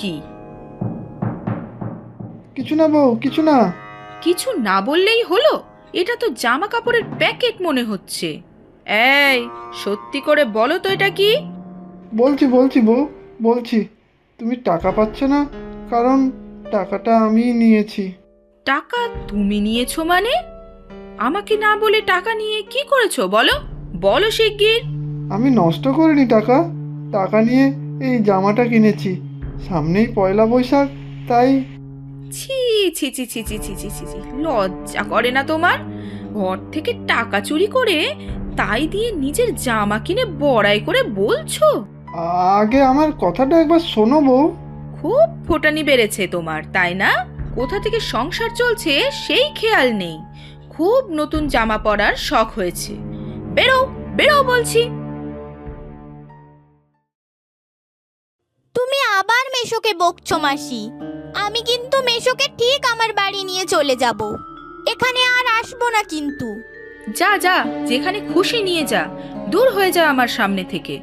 কি? কিছু না বউ, কিছু না। কিছু না বললেই হলো? এটা তো জামা কাপড়ের প্যাকেট মনে হচ্ছে। এই, সত্যি করে বলো তো এটা কি? বলছি বলছি বউ, বলছি। তুমি টাকা পাচ্ছ না, কারণ টাকাটা আমি নিয়েছি। টাকা তুমি নিয়েছো মানে? আমাকে না বলে টাকা নিয়ে কি করেছো বলো? বলো শিগগির। আমি নষ্ট করিনি টাকা। টাকা নিয়ে এই জামাটা কিনেছি। সামনেই পয়লা বৈশাখ, তাই। ছি ছি ছি ছি ছি ছি ছি ছি ছি, লজ্জা করে না তোমার? ঘর থেকে টাকা চুরি করে তাই দিয়ে নিজের জামা কিনে বড়াই করে বলছো? আগে আমার কথাটা একবার শোনো বউ। খুব ফোটানি বেড়েছে তোমার, তাই না? কোথা থেকে সংসার চলছে সেই খেয়াল নেই। খুব নতুন জামা পরার শখ হয়েছে। বেরো, বেরো বলছি। তুমি আবার মেশোকে বকছো মাসি। আমি কিন্তু মেশোকে ঠিক আমার বাড়ি নিয়ে চলে যাব। এখানে আর আসবো না কিন্তু। যা যা, যেখানে খুশি নিয়ে যা। দূর হয়ে যা আমার সামনে থেকে।